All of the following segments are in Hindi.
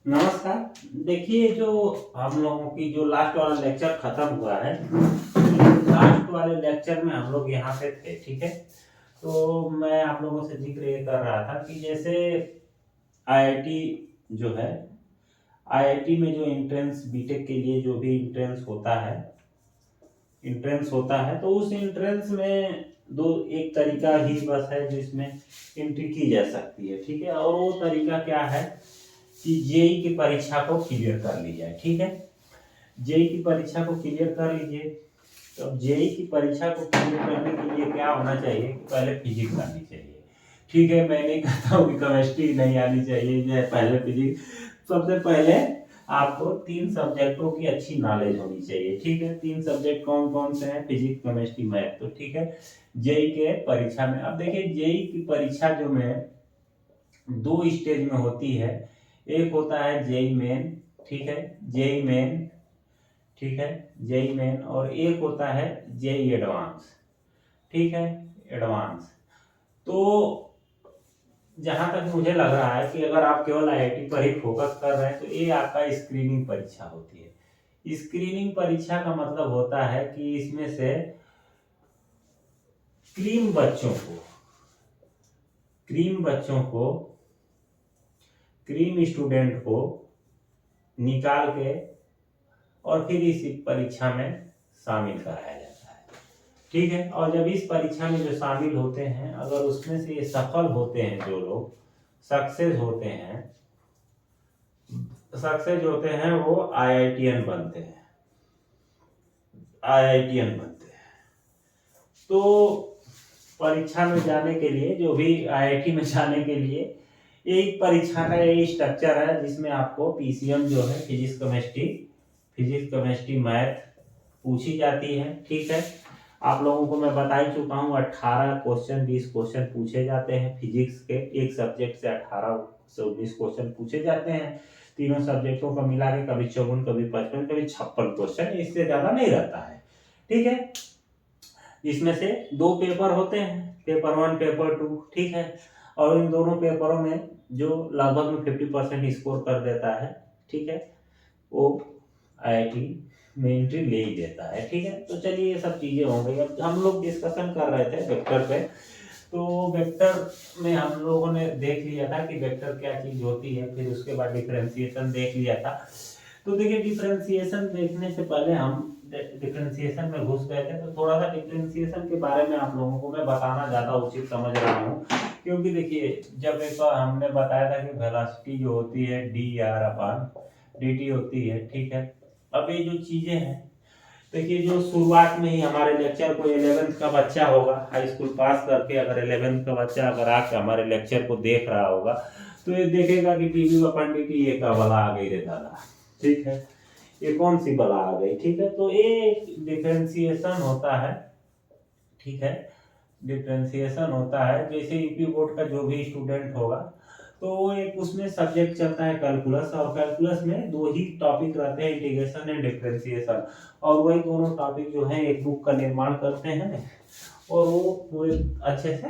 नमस्कार। देखिए, जो हम लोगों की जो लास्ट वाला लेक्चर खत्म हुआ है, लास्ट वाले लेक्चर में हम लोग यहाँ पे थे, ठीक है। तो मैं आप लोगों से जिक्र ये कर रहा था कि जैसे आईआईटी जो है, आईआईटी में जो एंट्रेंस बीटेक के लिए जो भी एंट्रेंस होता है तो उस एंट्रेंस में दो एक तरीका ही बस है जिसमें एंट्री की जा सकती है, ठीक है। और वो तरीका क्या है कि जेई की परीक्षा को क्लियर कर ली जाए, ठीक है। जेई की परीक्षा को क्लियर कर लीजिए। तो जेई की परीक्षा को क्लियर करने के लिए क्या होना चाहिए कि पहले फिजिक्स आनी चाहिए, ठीक है। मैं नहीं कहता हूँ कि केमिस्ट्री नहीं आनी चाहिए, या पहले फिजिक्स। सबसे पहले आपको तीन सब्जेक्टों की अच्छी नॉलेज होनी चाहिए, ठीक है। तीन सब्जेक्ट कौन कौन से हैं? फिजिक्स, केमिस्ट्री, मैथ, तो ठीक है। जेई के परीक्षा में अब देखिए, जेई की परीक्षा जो में दो स्टेज में होती है। एक होता है जेई मेन, ठीक है। जेई मेन, ठीक है। जेई मेन, और एक होता है जेई एडवांस, ठीक है। एडवांस। तो जहां तक मुझे लग रहा है कि अगर आप केवल आईआईटी पर ही फोकस कर रहे हैं तो ये आपका स्क्रीनिंग परीक्षा होती है। स्क्रीनिंग परीक्षा का मतलब होता है कि इसमें से क्रीम बच्चों को क्रीम बच्चों को क्रीम स्टूडेंट को निकाल के और फिर इस परीक्षा में शामिल कराया जाता है, ठीक है। और जब इस परीक्षा में जो शामिल होते हैं, अगर उसमें से ये सफल होते हैं, जो लोग सक्सेस होते हैं वो आईआईटीएन बनते हैं, आईआईटीएन बनते हैं। तो परीक्षा में जाने के लिए, जो भी आईआईटी में जाने के लिए, एक परीक्षा का यही स्ट्रक्चर है जिसमें आपको पीसीएम जो है, फिजिक्स केमिस्ट्री मैथ पूछी जाती है, ठीक है। आप लोगों को मैं बता ही चुका हूँ, 18 क्वेश्चन 20 क्वेश्चन पूछे जाते हैं फिजिक्स के। एक सब्जेक्ट से 18 से 19 क्वेश्चन पूछे जाते हैं, तीनों सब्जेक्टों का मिला के। कभी 54, कभी 55, कभी 56 क्वेश्चन, इससे ज्यादा नहीं रहता है, ठीक है। इसमें से दो पेपर होते हैं, पेपर 1 पेपर 2, ठीक है। और इन दोनों पेपरों में जो लगभग में 50% स्कोर कर देता है, ठीक है, वो आईआईटी में एंट्री ले ही देता है, ठीक है। तो चलिए, ये सब चीजें हो गई। अब हम लोग डिस्कशन कर रहे थे वेक्टर पे। तो वेक्टर में हम लोगों ने देख लिया था कि वेक्टर क्या चीज होती है, फिर उसके बाद डिफरेंशिएशन देख लिया था। तो देखिए, डिफरेंशिएशन देखने से पहले हम डिफरेंशिएशन में घुस गए थे, तो थोड़ा सा डिफरेंशिएशन के बारे में आप लोगों को मैं बताना ज्यादा उचित समझ रहा हूँ। क्योंकि देखिए, जब एक बार हमने बताया था कि वेलोसिटी जो होती है D R upon D T होती है, ठीक है। अब ये जो चीजें हैं, देखिए, जो शुरुआत में ही हमारे लेक्चर को 11th का बच्चा होगा, हाई स्कूल पास करके अगर 11th का बच्चा अगर आके हमारे लेक्चर को देख रहा होगा, तो ये देखेगा कि टीवी अपन डी टी ये का बला आ गई रे दादा, ठीक है। ये कौन सी बला आ गई, ठीक है। तो ये डिफरेंशिएशन होता है, ठीक है। डिफरेंशिएशन होता है, जैसे यूपी बोर्ड का जो भी स्टूडेंट होगा, तो वो एक उसमें सब्जेक्ट चलता है कैलकुलस, और कैलकुलस में दो ही टॉपिक रहते हैं, इंटीग्रेशन एंड डिफरेंशिएशन। और वही दोनों टॉपिक जो है एक बुक का निर्माण करते हैं, और वो पूरे अच्छे से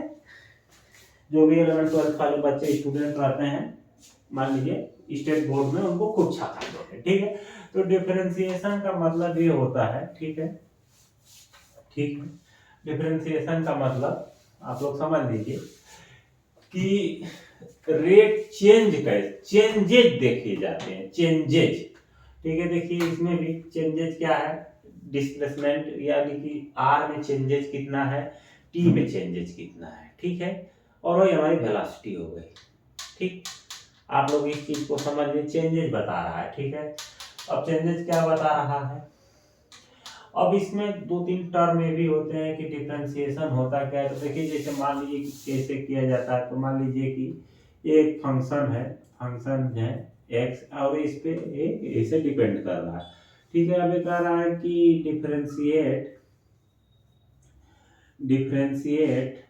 जो भी 11th 12th वाले बच्चे स्टूडेंट रहते हैं, मान लीजिए स्टेट बोर्ड में, उनको खूब छापाते हैं, ठीक है। तो डिफरेंशिएशन का मतलब ये होता है, ठीक है, ठीक है। डिफरेंशिएशन का मतलब आप लोग समझ लीजिए कि रेट चेंजेज देखे जाते हैं, चेंजेज, ठीक है। देखिए, इसमें भी चेंजेज क्या है, डिस्प्लेसमेंट, यानी कि आर में चेंजेज कितना है, टी में चेंजेज कितना है, ठीक है। और वही हमारी वेलोसिटी हो गई, ठीक। आप लोग इस चीज को समझ लीजिए, चेंजेज बता रहा है, ठीक है। अब चेंजेस क्या बता रहा है, अब इसमें दो तीन टर्म ये भी होते हैं कि डिफरेंशिएशन होता क्या है। तो देखिए, जैसे मान लीजिए कि कैसे किया जाता है, तो मान लीजिए कि एक फंक्शन है एक्स, और इस पे ऐसे डिपेंड कर रहा है, ठीक है। अब ये कह रहा है कि differentiate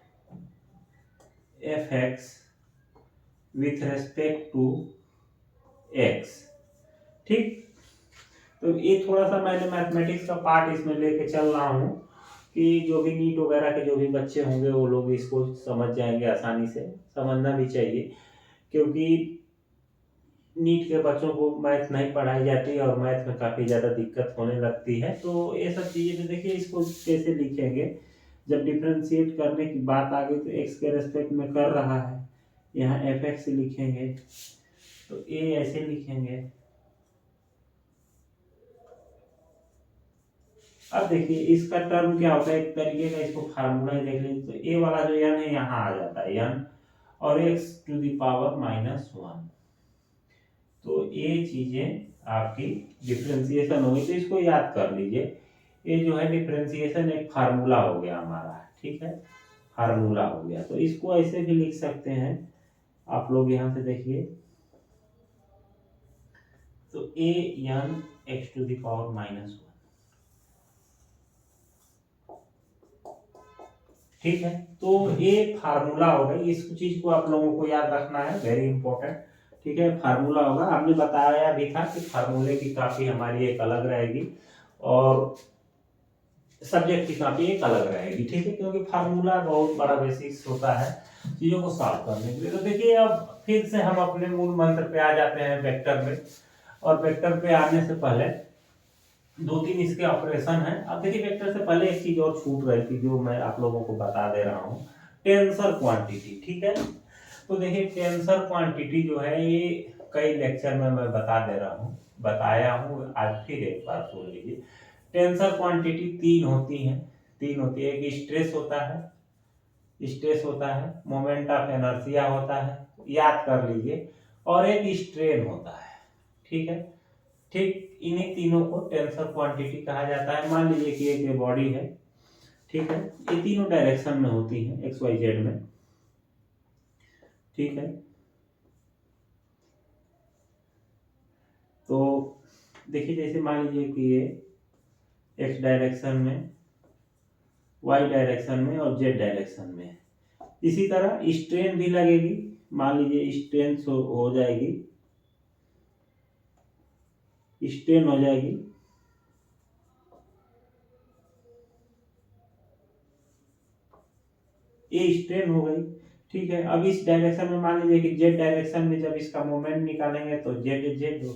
f x with respect to x, ठीक। तो ये थोड़ा सा मैंने मैथमेटिक्स का पार्ट इसमें लेके चल रहा हूँ कि जो भी नीट वगैरह के जो भी बच्चे होंगे वो लोग इसको समझ जाएंगे, आसानी से समझना भी चाहिए। क्योंकि नीट के बच्चों को मैथ नहीं पढ़ाई जाती और मैथ में काफ़ी ज़्यादा दिक्कत होने लगती है। तो ये सब चीज़ें तो देखिए इसको कैसे लिखेंगे, जब डिफ्रेंशिएट करने की बात आ गई तो एक्स के रेस्पेक्ट में कर रहा है, यहाँ एफ एक्स लिखेंगे, तो ए ऐसे लिखेंगे। अब देखिए इसका टर्म क्या होता है, एक तरीके का इसको फार्मूला ही देख लीजिए, तो ए वाला जो यन है यहाँ आ जाता है यन, और एक्स टू द पावर -1, तो ये चीजें आपकी डिफ्रेंसिएशन होगी, तो इसको याद कर लीजिए। ये जो है डिफ्रेंसिएशन एक फार्मूला हो गया हमारा, ठीक है, फार्मूला हो गया। तो इसको ऐसे भी लिख सकते हैं आप लोग, यहाँ से देखिए, तो ए यन एक्स टू द पावर -1, ठीक है। तो ये फार्मूला होगा, इस चीज को आप लोगों को याद रखना है, वेरी इंपॉर्टेंट, ठीक है। फार्मूला होगा, आपने बताया भी था कि फार्मूले की काफी हमारी एक अलग रहेगी और सब्जेक्ट की काफी एक अलग रहेगी, ठीक है, क्योंकि फार्मूला बहुत बड़ा बेसिक्स होता है चीजों को सॉल्व करने के लिए। तो देखिए अब फिर से हम अपने मूल मंत्र पे आ जाते हैं, वेक्टर में। और वेक्टर पे आने से पहले दो तीन इसके ऑपरेशन है। अब देखिए वेक्टर से पहले एक चीज और छूट रही थी जो मैं आप लोगों को बता दे रहा हूँ, टेंसर क्वांटिटी, ठीक है। तो देखिए टेंसर क्वांटिटी जो है ये कई लेक्चर में मैं बता दे रहा हूँ, बताया हूँ, आज फिर एक बार सुन लीजिए। टेंसर क्वांटिटी तीन होती हैं, तीन होती है। एक स्ट्रेस होता है, स्ट्रेस होता है, मोमेंट ऑफ इनर्शिया होता है, याद कर लीजिए, और एक स्ट्रेन होता है, ठीक है। ठीक इन्हीं तीनों को टेंसर क्वांटिटी कहा जाता है। मान लीजिए कि एक बॉडी है, ठीक है, ये तीनों डायरेक्शन में होती है, एक्स वाई जेड में, ठीक है। तो देखिए जैसे मान लीजिए कि ये एक्स डायरेक्शन में, वाई डायरेक्शन में और जेड डायरेक्शन में है। इसी तरह स्ट्रेन भी लगेगी, मान लीजिए स्ट्रेन हो जाएगी, स्ट्रेन हो जाएगी, ये स्ट्रेन हो गई, ठीक है। अब इस डायरेक्शन में मान लीजिए कि जेड डायरेक्शन में जब इसका मोमेंट निकालेंगे तो Z Z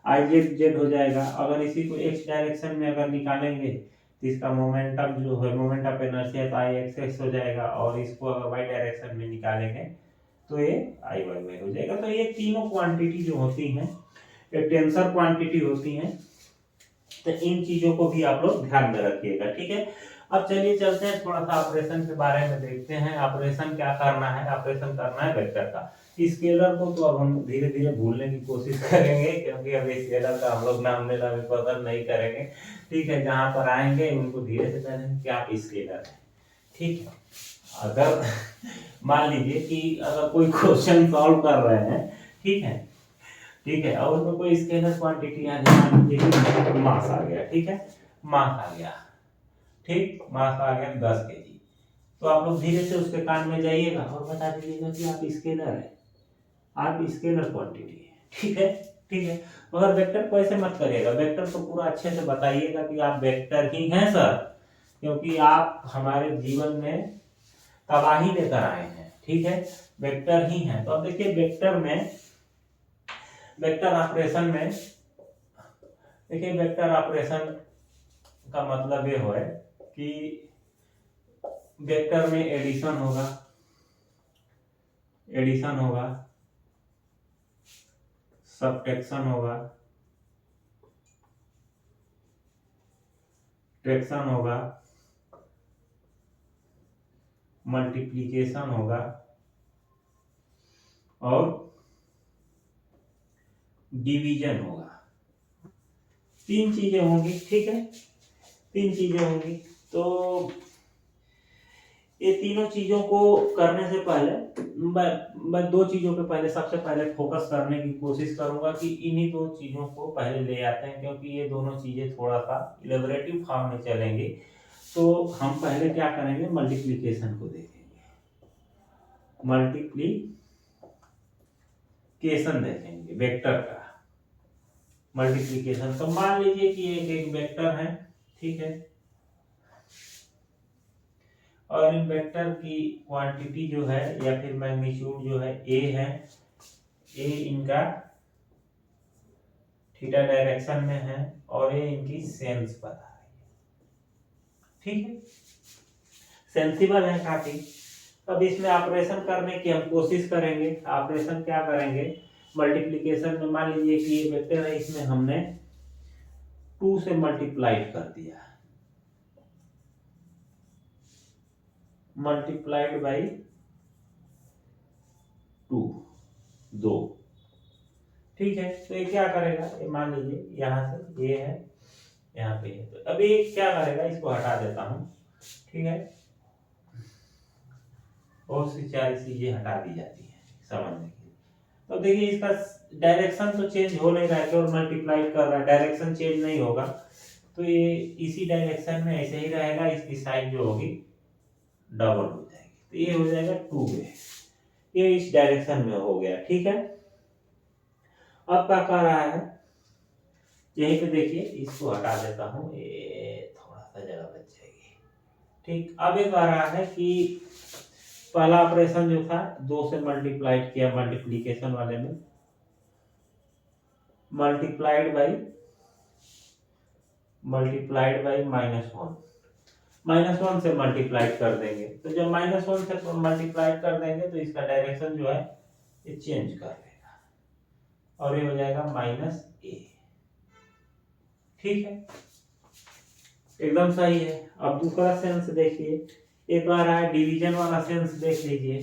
I Z Z हो जाएगा। अगर इसी को एक्स डायरेक्शन में अगर निकालेंगे तो इसका मोमेंटम जो है, मोमेंट ऑफ इनर्शिया, तो आई एक्स एक्स हो जाएगा। और इसको अगर वाई डायरेक्शन में निकालेंगे तो ये आई वाई वाई हो जाएगा। तो ये तीनों क्वांटिटी जो होती हैं ये टेंसर क्वांटिटी होती हैं। तो इन चीजों को भी आप लोग ध्यान में रखिएगा, ठीक है। अब चलिए चलते हैं थोड़ा सा ऑपरेशन के बारे में देखते हैं। ऑपरेशन क्या करना है, ऑपरेशन करना है वेक्टर का। स्केलर को तो अब हम धीरे धीरे भूलने की कोशिश करेंगे, क्योंकि अभी स्केलर का हम लोग नाम लेना भी पसंद नहीं करेंगे, ठीक है। जहां पर आएंगे उनको धीरे से कहेंगे क्या स्केलर है, ठीक है। अगर मान लीजिए कि अगर कोई क्वेश्चन सॉल्व कर रहे हैं, ठीक है, ठीक है, और उसमें कोई स्केलर क्वांटिटी आ जाए, मान लीजिए मास आ गया, ठीक है, मास आ गया, ठीक, मास आ गया 10 केजी। तो आप लोग धीरे से उसके कान में जाइएगा और बता दीजिएगा कि आप स्केलर है, आप स्केलर क्वांटिटी है, ठीक है, ठीक है। मगर वेक्टर को ऐसे मत करिएगा, वेक्टर को पूरा अच्छे से बताइएगा कि आप वेक्टर ही हैं सर, क्योंकि आप हमारे जीवन में तबाही लेकर आए हैं, ठीक है, वेक्टर ही हैं। तो अब देखिए वेक्टर में, वेक्टर ऑपरेशन में देखिए, वेक्टर ऑपरेशन का मतलब ये है कि वेक्टर में एडिशन होगा, एडिशन होगा, सबट्रैक्शन होगा, ट्रैक्शन होगा, मल्टीप्लिकेशन होगा और डिवीजन होगा। तीन चीजें होंगी, ठीक है, तीन चीजें होंगी। तो ये तीनों चीजों को करने से पहले मैं दो चीजों पे पहले सबसे पहले फोकस करने की कोशिश करूंगा कि इन्हीं दो चीजों को पहले ले आते हैं, क्योंकि ये दोनों चीजें थोड़ा सा इलेबोरेटिव फॉर्म में चलेंगी। तो हम पहले क्या करेंगे, मल्टीप्लिकेशन को देखेंगे, मल्टीप्लिकेशन देखेंगे वेक्टर का, मल्टीप्लिकेशन। तो मान लीजिए कि एक वेक्टर है, ठीक है, और इन वेक्टर की क्वांटिटी जो है या फिर मैग्नीट्यूड जो है ए है, ए इनका थीटा डायरेक्शन में है और ये इनकी सेंस बता रही है, ठीक है, सेंसिबल है काफी। अब इसमें ऑपरेशन करने की हम कोशिश करेंगे। ऑपरेशन क्या करेंगे, मल्टीप्लिकेशन में मान लीजिए कि ये वेक्टर है, इसमें हमने 2 से मल्टीप्लाइड कर दिया, मल्टीप्लाइड बाई 2, ठीक है। तो ये क्या करेगा, ये मान लीजिए यहाँ से ये है, यहाँ पे है, तो अभी क्या करेगा, इसको हटा देता हूँ, ठीक है। बहुत सी सारी चीजें हटा दी जाती है समझने के लिए। तो देखिए इसका डायरेक्शन तो चेंज हो नहीं रहा है, और मल्टीप्लाई कर रहा है, डायरेक्शन चेंज नहीं होगा, तो ये इसी डायरेक्शन में ऐसे ही रहेगा। इसकी साइड जो होगी डबल हो जाएगी, तो ये हो जाएगा 2a, ये इस डायरेक्शन में हो गया, ठीक है। अब क्या कर रहा है, यहीं पे देखिए, इसको हटा देता हूँ, ये थोड़ा सा जगह बच जाएगी, ठीक। अब ये कह रहा है कि पहला ऑपरेशन जो था 2 से मल्टीप्लाइड किया, मल्टीप्लिकेशन वाले में मल्टीप्लाइड बाई -1 से मल्टीप्लाइड कर देंगे, तो जब -1 से मल्टीप्लाइड कर देंगे तो इसका डायरेक्शन जो है ये चेंज कर लेगा और ये हो जाएगा -a, ठीक है, एकदम सही है। अब दूसरा सेंस देखिए, एक आ रहा है डिवीजन वाला सेंस, देख लीजिए,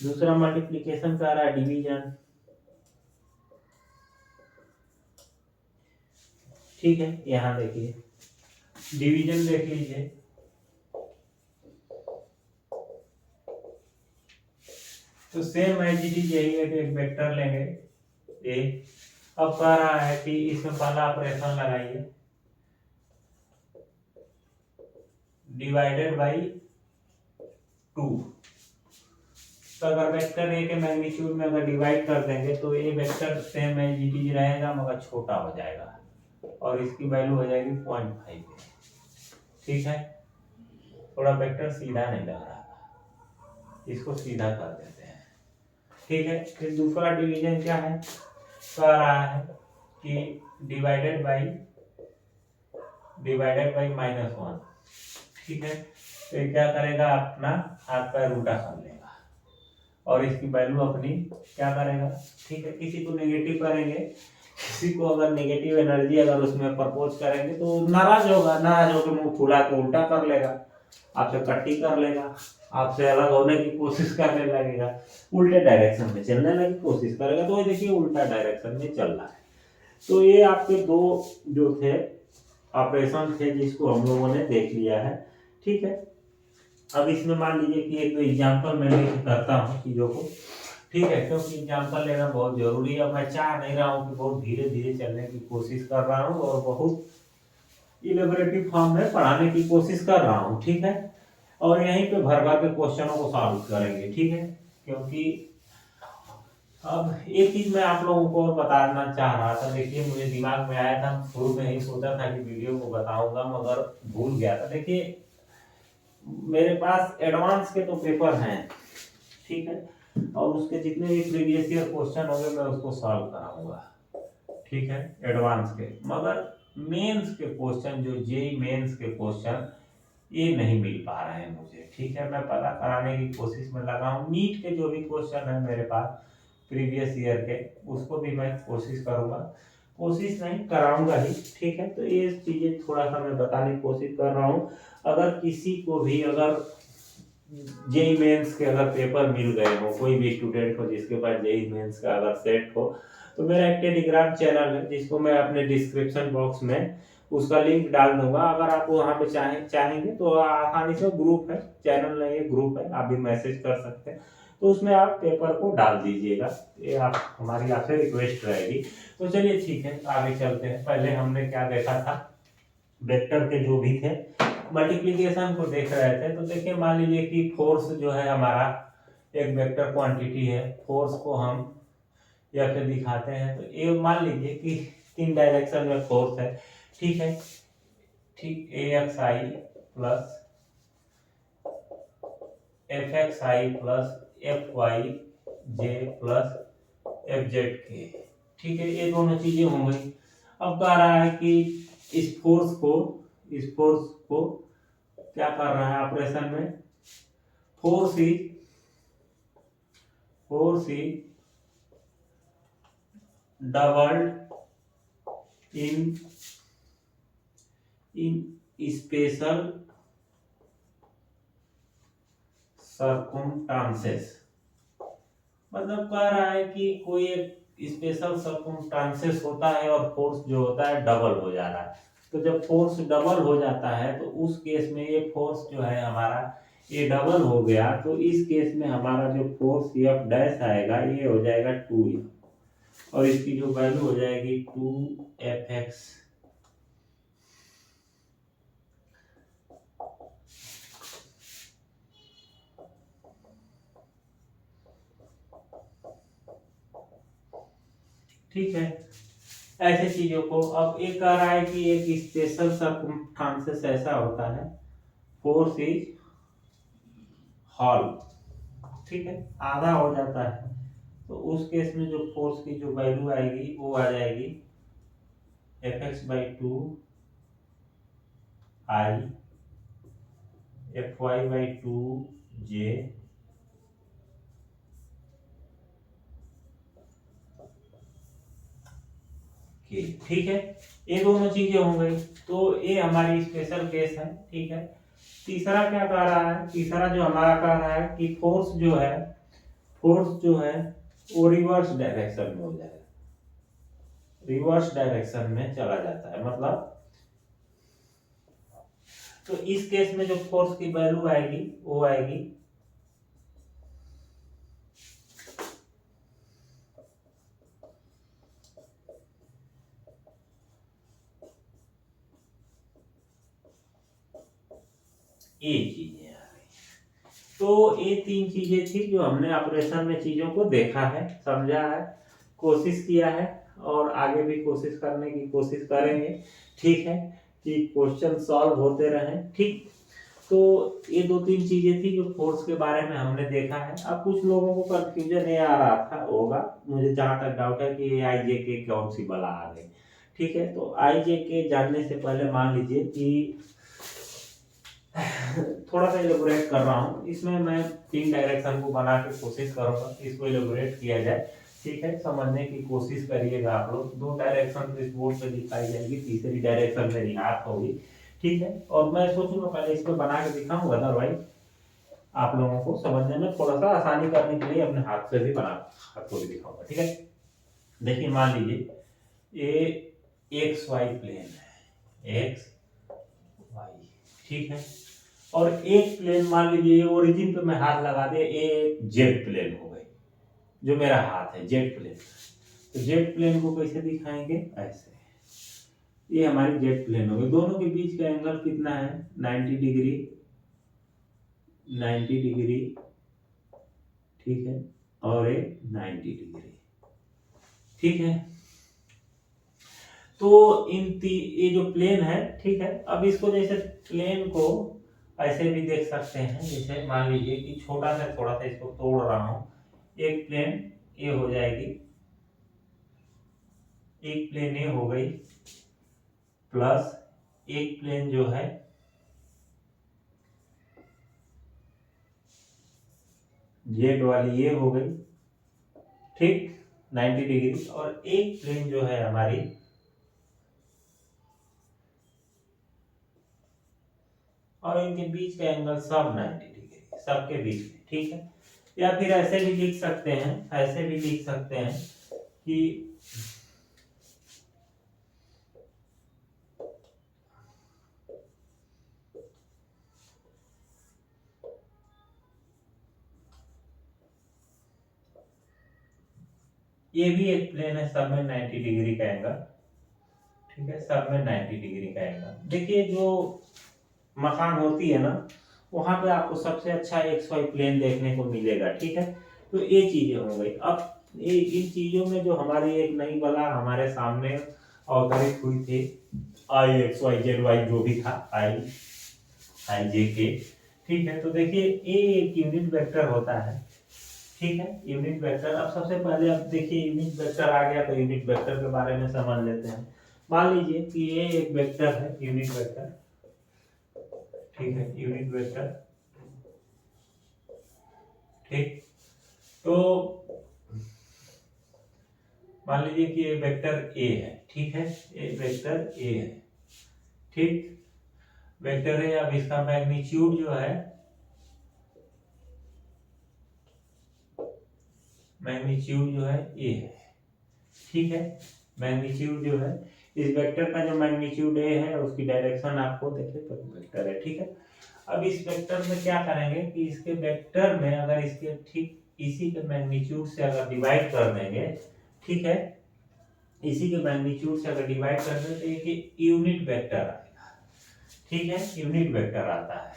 दूसरा मल्टीप्लिकेशन का आ रहा है डिवीजन, ठीक है। यहां देखिए डिवीजन देख लीजिए, तो सेम एज इट इज यही है कि एक वेक्टर लेंगे ए। अब कह रहा है कि इसमें पहला ऑपरेशन लगाइए, डिवाइडेड बाई 2। तो अगर वेक्टर ए के मैग्नीट्यूड में अगर डिवाइड कर देंगे तो ये vector same as it is रहेगा मगर छोटा हो जाएगा और इसकी वैल्यू हो जाएगी 0.5, ठीक है। थोड़ा वेक्टर सीधा नहीं लग रहा, इसको सीधा कर देते हैं, ठीक है। फिर दूसरा डिवीजन क्या है, कह रहा है कि डिवाइडेड बाई -1, ठीक है। तो क्या करेगा, अपना हाथ पैर उल्टा कर लेगा और इसकी वैल्यू अपनी क्या करेगा, ठीक है। किसी को नेगेटिव करेंगे, किसी को अगर नेगेटिव एनर्जी अगर उसमें प्रपोज करेंगे तो नाराज होगा, नाराज होकर मुंह फुला के उल्टा कर लेगा, आपसे कट्टी कर लेगा, आपसे अलग होने की कोशिश करने लगेगा, उल्टे डायरेक्शन में चलने की कोशिश करेगा। तो ये देखिए उल्टा डायरेक्शन में चल रहा है। तो ये आपके 2 जो थे ऑपरेशन थे जिसको हम लोगों ने देख लिया है, ठीक है। अब इसमें मान लीजिए कि एक एग्जाम्पल मैं लेके करता हूँ चीज़ों को, ठीक है, क्योंकि एग्जाम्पल लेना बहुत जरूरी है। मैं चाह नहीं रहा हूँ कि बहुत धीरे धीरे चलने की कोशिश कर रहा हूँ और बहुत इलेबोरेटिव फॉर्म में पढ़ाने की कोशिश कर रहा हूँ, ठीक है। और यहीं पे भर भर के क्वेश्चनों को सॉल्व करेंगे, ठीक है। क्योंकि अब एक चीज मैं आप लोगों को बताना चाह रहा था, देखिए मुझे दिमाग में आया था, शुरू में ही सोचा था कि वीडियो को बताऊंगा मगर भूल गया था। देखिए मेरे पास एडवांस के तो पेपर हैं, ठीक है, और उसके जितने भी प्रीवियस ईयर क्वेश्चन होंगे मैं उसको सॉल्व कराऊंगा, ठीक है, एडवांस के। मगर मेंस के क्वेश्चन, जो जेई मेंस के क्वेश्चन, ये नहीं मिल पा रहे हैं मुझे, ठीक है। मैं पता कराने की कोशिश में लगा हूँ। नीट के जो भी क्वेश्चन है मेरे पास प्रीवियस ईयर के, उसको भी मैं कोशिश करूंगा, कोशिश नहीं कराऊंगा ही, ठीक है। तो ये चीजें थोड़ा सा मैं बताने की कोशिश कर रहा हूँ। अगर किसी को भी अगर जेई मेंस के अगर पेपर मिल गए हो, कोई भी स्टूडेंट हो जिसके पास जेई मेंस का अगर सेट हो, तो मेरा एक टेलीग्राम चैनल है जिसको मैं अपने डिस्क्रिप्शन बॉक्स में उसका लिंक डाल दूंगा। अगर आप वहाँ पे चाहेंगे तो आसानी से, ग्रुप है, चैनल नहीं है, ग्रुप है, आप भी मैसेज कर सकते हैं, तो उसमें आप पेपर को डाल दीजिएगा, ये आप हमारी आपसे रिक्वेस्ट रहेगी। तो चलिए ठीक है, आगे चलते हैं। पहले हमने क्या देखा था, वेक्टर के जो भी थे मल्टीप्लिकेशन को देख रहे थे। तो देखिए मान लीजिए कि फोर्स जो है हमारा एक वेक्टर क्वांटिटी है, फोर्स को हम या फिर दिखाते हैं, तो ये मान लीजिए कि 3 डायरेक्शन में फोर्स है, ठीक है, ठीक, AXI plus FXI plus FYJ plus FZK, ठीक है, ये दोनों चीजें हो गई। अब कह रहा है कि इस फोर्स को क्या कर रहा है ऑपरेशन में, force is doubled in special circumstances. मतलब कह रहा है कि कोई एक स्पेशल सर्कमस्टांसेस होता है और फोर्स जो होता है डबल हो जा रहा है। तो जब फोर्स डबल हो जाता है तो उस केस में ये फोर्स जो है हमारा ये डबल हो गया, तो इस केस में हमारा जो फोर्स एफ डैश आएगा ये हो जाएगा 2F और इसकी जो वैल्यू हो जाएगी 2Fx। ठीक है, ऐसे चीजों को अब एक कह रहा है कि एक स्पेशल सर्कमस्टांसेस ऐसा होता है, फोर्स इज हॉल, ठीक है, आधा हो जाता है, तो उस केस में जो फोर्स की जो वैल्यू आएगी वो आ जाएगी Fx/2 I Fy/2 J के। ठीक है, ये दोनों चीजें हो गई, तो ये हमारी स्पेशल केस है। ठीक है, तीसरा क्या कह रहा है, तीसरा जो हमारा कह रहा है कि फोर्स जो है वो रिवर्स डायरेक्शन में हो जाएगा, रिवर्स डायरेक्शन में चला जाता है। मतलब तो इस केस में जो फोर्स की वैल्यू आएगी वो आएगी ये चीजें आ गई। तो ये तीन चीजें थी जो हमने ऑपरेशन में चीजों को देखा है, समझा है, कोशिश किया है और आगे भी कोशिश करने की कोशिश करेंगे। ठीक है, कि क्वेश्चन सॉल्व होते रहें। ठीक, तो ये दो तीन चीजें थी जो फोर्स के बारे में हमने देखा है। अब कुछ लोगों को कंफ्यूजन ये आ रहा था होगा, मुझे जहां तक डाउट है कि आई जे के कौन सी बला आ गई। ठीक है, तो आई जे के जानने से पहले मान लीजिए कि थोड़ा सा इलेबोरेट कर रहा हूँ इसमें, मैं तीन डायरेक्शन को बना के कोशिश करूंगा इसको इलेबोरेट किया जाए। ठीक है, समझने की कोशिश करिएगा आप लोग। दो डायरेक्शन इस बोर्ड पे दिखाई जाएगी, तीसरी डायरेक्शन मेरी हाथ होगी। ठीक है, और मैं सोचूंगा पहले इसको बना के दिखाऊंगा, अदरवाइज आप लोगों को समझने में थोड़ा सा आसानी करने के लिए अपने हाथ से भी बना हाथ को भी दिखाऊंगा। ठीक है, देखिए मान लीजिए ये एक्स वाई प्लेन है, एक्स वाई, ठीक है, और एक प्लेन मान लीजिए ओरिजिन पे मैं हाथ लगा दे, एक जेड प्लेन हो गई, जो मेरा हाथ है जेड प्लेन। तो जेड प्लेन को कैसे दिखाएंगे, ऐसे, ये हमारी जेड प्लेन हो गई। दोनों के बीच का एंगल कितना है, 90 डिग्री, 90 डिग्री, ठीक है, और एक 90 डिग्री। ठीक है, तो ये जो प्लेन है, ठीक है, अब इसको जैसे प्लेन को ऐसे भी देख सकते हैं, जैसे मान लीजिए कि छोटा सा थोड़ा सा इसको तोड़ रहा हूं, एक प्लेन ये हो जाएगी, एक प्लेन ये हो गई, प्लस एक प्लेन जो है जेड वाली ये हो गई, ठीक, 90 डिग्री, और एक प्लेन जो है हमारी और इनके बीच का एंगल सब 90 डिग्री, सबके बीच में। ठीक है, या फिर ऐसे भी लिख सकते हैं, ऐसे भी लिख सकते हैं कि ये भी एक प्लेन है, सब में 90 डिग्री का एंगल, ठीक है, सब में 90 डिग्री का एंगल। देखिए जो मकान होती है ना, वहां पे आपको सबसे अच्छा एक्स वाई प्लेन देखने को मिलेगा। ठीक है, तो ये चीजें हो गई। अब ये इन चीजों में जो हमारी एक नई बला हमारे सामने अवतरित हुई थी, आई एक्स वाई जेड वाई जो भी था, आई आई जे के। ठीक है, तो देखिए ये एक यूनिट वेक्टर होता है, ठीक है। यूनिट वेक्टर, अब सबसे पहले अब देखिए यूनिट वेक्टर आ गया तो यूनिट वेक्टर के बारे में समझ लेते हैं। मान लीजिए कि ये एक वेक्टर है, यूनिट वेक्टर, ठीक है, यूनिट वेक्टर, ठीक। तो मान लीजिए कि ये वेक्टर ए है, ठीक है, ये वेक्टर ए है, ठीक, वेक्टर है। अब इसका मैग्नीट्यूड जो है, मैग्नीट्यूड जो है ए है, ठीक है। मैग्नीट्यूड जो है इस वेक्टर का, जो मैग्नीट्यूड ए है उसकी डायरेक्शन आपको देखिए तो वेक्टर है, ठीक है। अब इस वेक्टर में क्या करेंगे कि इसके वेक्टर में अगर इसके ठीक इसी के मैग्नीट्यूड से अगर डिवाइड कर देंगे, ठीक है, इसी के मैग्नीट्यूड से अगर डिवाइड कर दें तो एक यूनिट वेक्टर आएगा, ठीक है, यूनिट वेक्टर आता है,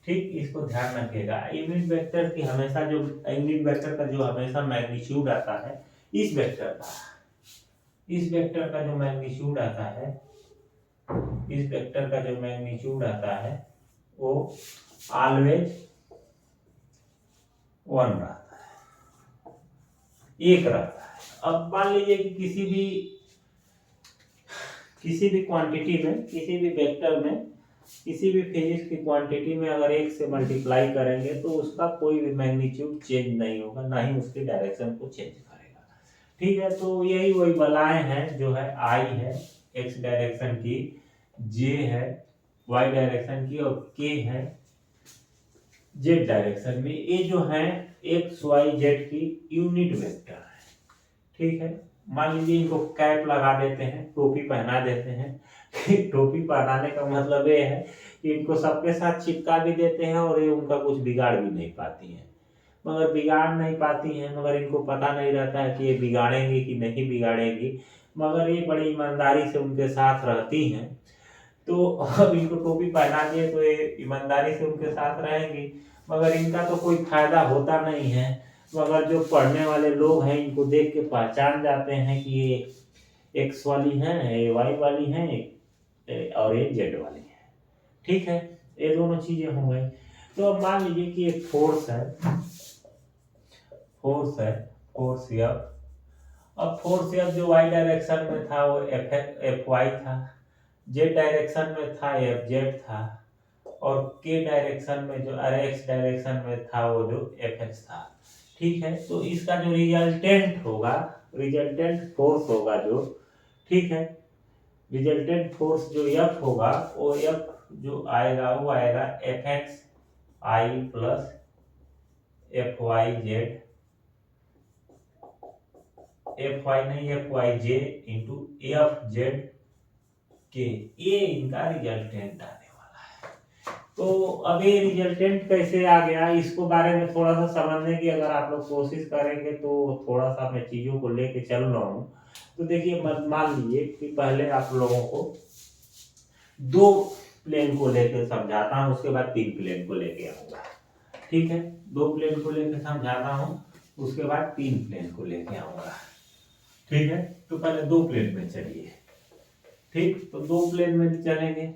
ठीक। इसको ध्यान रखिएगा, यूनिट वेक्टर की हमेशा जो यूनिट वेक्टर का जो हमेशा मैग्नीट्यूड आता है, इस वेक्टर का, इस वेक्टर का जो मैग्नीट्यूड आता है, इस वेक्टर का जो मैग्नीट्यूड आता है वो ऑलवेज 1 रहता है, 1 रहता है। अब मान लीजिए कि किसी भी क्वांटिटी में, किसी भी वेक्टर में, किसी भी फिजिक्स की क्वांटिटी में अगर 1 से मल्टीप्लाई करेंगे तो उसका कोई भी मैग्नीट्यूड चेंज नहीं होगा, ना ही उसकी डायरेक्शन को चेंज करेगा, ठीक है। तो यही वही बलाएं हैं, जो है आई है एक्स डायरेक्शन की, जे है वाई डायरेक्शन की, और के है जेड डायरेक्शन में। ये जो है एक्स वाई जेड की यूनिट वेक्टर है, ठीक है। मान लीजिए इनको कैप लगा देते हैं, टोपी पहना देते हैं टोपी पहनाने का मतलब ये है कि इनको सबके साथ चिपका भी देते हैं और ये उनका कुछ बिगाड़ भी नहीं पाती हैं, मगर बिगाड़ नहीं पाती हैं, मगर इनको पता नहीं रहता है कि ये बिगाड़ेंगी कि नहीं बिगाड़ेंगी, मगर ये बड़ी ईमानदारी से उनके साथ रहती हैं। तो अब इनको टोपी पहना दिए तो ये ईमानदारी से उनके साथ रहेंगी, मगर इनका तो कोई फायदा होता नहीं है, मगर जो पढ़ने वाले लोग हैं इनको देख के पहचान जाते हैं कि ये एक्स वाली हैं, ये वाई वाली हैं, और ये जेड वाली है, ठीक है। ये दोनों चीजें हो गई। तो अब मान लीजिए कि एक फोर्स है, फोर्स एफ। अब फोर्स एफ जो वाई डायरेक्शन में था वो एफ वाई था, जेड डायरेक्शन में था एफ जेड था, और के डायरेक्शन में जो एक्स डायरेक्शन में था वो जो एफ एक्स था, ठीक है। तो इसका जो रिजल्टेंट होगा, रिजल्टेंट फोर्स होगा जो, ठीक है, रिजल्टेंट फोर्स जो एफ होगा वो एफ जो आएगा वो आएगा F X I plus F Y Z, F Y नहीं F Y J into F Z के, ये इनका रिजल्टेंट आने वाला है। तो अब ये रिजल्टेंट कैसे आ गया, इसको बारे में थोड़ा सा समझने की अगर आप लोग कोशिश करेंगे तो थोड़ा सा मैं चीजों को लेके चल रहा हूँ। तो देखिए मान लीजिए कि पहले आप लोगों को 2 प्लेन को लेकर समझाता हूँ, उसके बाद 3 प्लेन को लेके आऊंगा, ठीक है। 2 प्लेन को लेकर समझाता हूँ, उसके बाद 3 प्लेन को लेके आऊंगा, ठीक है। तो पहले 2 प्लेन में चलिए, ठीक। तो 2 प्लेन में चलेंगे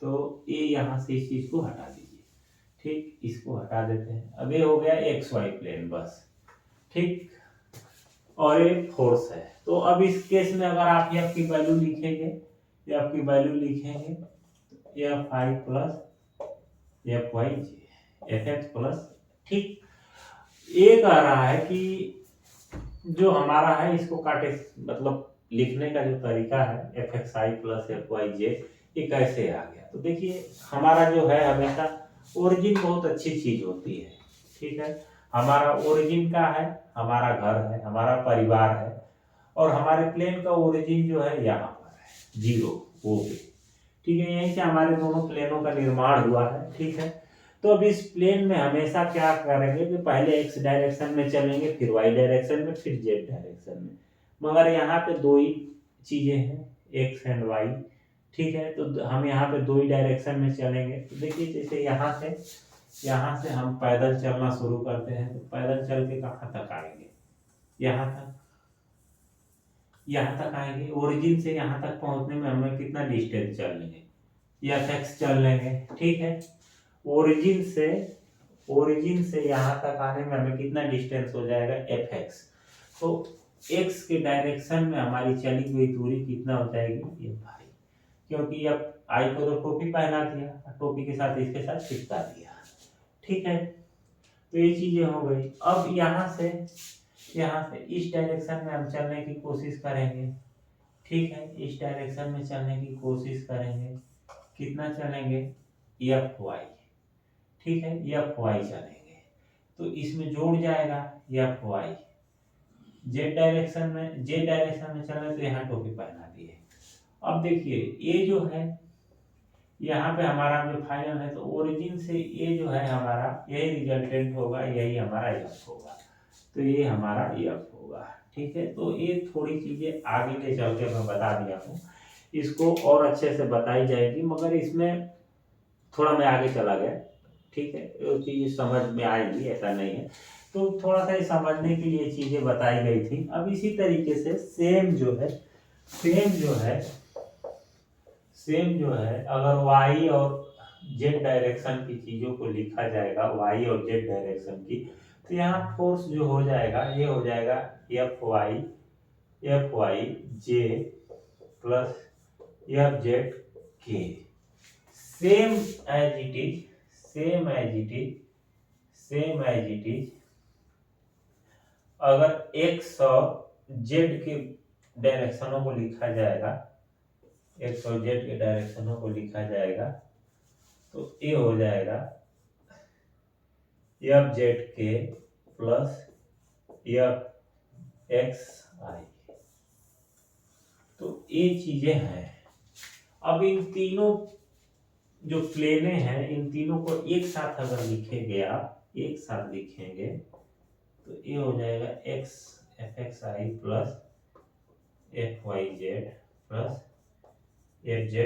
तो ये यहाँ से इस चीज को हटा दीजिए, ठीक, इसको हटा देते हैं। अब ये हो गया एक्स वाई प्लेन बस, ठीक, और ये फोर्स है। तो अब इस केस में अगर आप एफ की वैल्यू लिखेंगे, एफ की वैल्यू लिखेंगे f i plus F Y j f x plus, ठीक। ये कह रहा है कि जो हमारा है इसको काटे, मतलब लिखने का जो तरीका है F X I plus F Y जे, ये कैसे आ गया। तो देखिए हमारा जो है हमेशा ओरिजिन बहुत अच्छी चीज होती है, ठीक है। हमारा ओरिजिन का है, हमारा घर है, हमारा परिवार है, और हमारे प्लेन का ओरिजिन जो है यहाँ पर है 0 वो भी, ठीक है। यहीं से हमारे दोनों प्लेनों का निर्माण हुआ है, ठीक है। तो अब इस प्लेन में हमेशा क्या करेंगे कि पहले एक्स डायरेक्शन में चलेंगे, फिर वाई डायरेक्शन में, फिर जेड डायरेक्शन में, मगर यहाँ पे 2 ही चीजें हैं एक्स एंड वाई, ठीक है। तो हम यहाँ पे 2 ही डायरेक्शन में चलेंगे। तो देखिए जैसे यहाँ से हम पैदल चलना शुरू करते हैं, तो पैदल चल के कहाँ तक आएंगे, यहाँ तक आएंगे। ओरिजिन से यहाँ तक पहुंचने में हमें कितना डिस्टेंस चल लेंगे, एफ एक्स चल लेंगे, ठीक है। ओरिजिन से ओरिजिन से यहाँ तक आने में हमें कितना डिस्टेंस हो जाएगा fx। तो x के डायरेक्शन में हमारी चली हुई दूरी कितना हो जाएगी fi, क्योंकि अब आई को तो टोपी पहना दिया, टोपी के साथ इसके साथ चिपका दिया। ठीक है, तो ये चीजें हो गई। अब यहाँ से इस डायरेक्शन में हम चलने की कोशिश करेंगे। ठीक है, इस डायरेक्शन में चलने की कोशिश करेंगे। कितना चलेंगे fy। ठीक है, fy चलेंगे तो इसमें जोड़ जाएगा fy। z डायरेक्शन में चलना, तो यहाँ टोपी पहना दिए। अब देखिए ये जो है यहाँ पे हमारा जो फाइनल है, तो ओरिजिन से ये जो है हमारा यही रिजल्टेंट होगा, यही हमारा f होगा। तो ये हमारा f होगा। ठीक है, तो ये थोड़ी चीजें आगे ले चल के मैं बता दिया हूँ, इसको और अच्छे से बताई जाएगी, मगर इसमें थोड़ा मैं आगे चला गया। ठीक है, वो चीज़ समझ में आएगी, ऐसा नहीं है। तो थोड़ा सा समझने के लिए चीज़ें बताई गई थी। अब इसी तरीके से सेम जो है अगर y और z डायरेक्शन की चीज़ों को लिखा जाएगा, y और z डायरेक्शन की, तो यहाँ फोर्स जो हो जाएगा ये हो जाएगा Fy J plus Fz K। Same as it is अगर x और z के डायरेक्शनों को लिखा जाएगा, x और z के डायरेक्शनों को लिखा जाएगा, तो ये हो जाएगा Fzk प्लस Fxi। तो ये चीजें हैं। अब इन तीनों जो प्लेने हैं, इन तीनों को एक साथ अगर लिखेंगे तो ये हो जाएगा x fxi plus fyz plus fzk।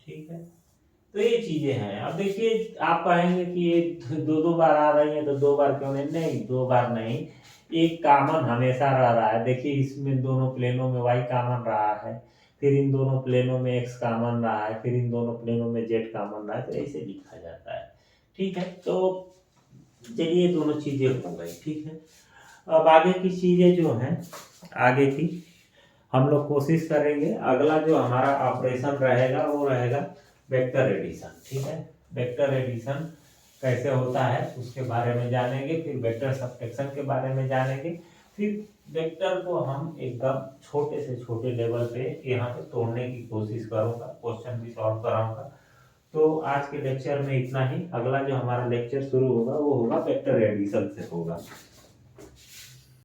ठीक है, तो ये चीजें हैं। अब देखिए आप कहेंगे कि ये दो बार आ रही है, तो दो बार क्यों नहीं, दो बार नहीं, एक कॉमन हमेशा रह रहा है। देखिए इसमें दोनों प्लेनों में y कॉमन रहा है, फिर इन दोनों प्लेनों में x कॉमन रहा है, फिर इन दोनों प्लेनों में z कॉमन रहा है, तो ऐसे लिखा जाता है। ठीक है, तो चलिए दोनों चीजें हो गई। ठीक है, अब आगे की चीजें जो हैं, आगे की हम लोग कोशिश करेंगे। अगला जो हमारा ऑपरेशन रहेगा वो रहेगा वेक्टर एडिशन। ठीक है, वेक्टर एडिशन कैसे होता है उसके बारे में जानेंगे, फिर वेक्टर सब्ट्रैक्शन के बारे में जानेंगे, फिर वेक्टर को हम एकदम छोटे से छोटे लेवल पे यहाँ पे तोड़ने की कोशिश करूँगा, क्वेश्चन भी सॉल्व कराऊंगा। तो आज के लेक्चर में इतना ही। अगला जो हमारा लेक्चर शुरू होगा वो होगा वेक्टर एडिशन से होगा।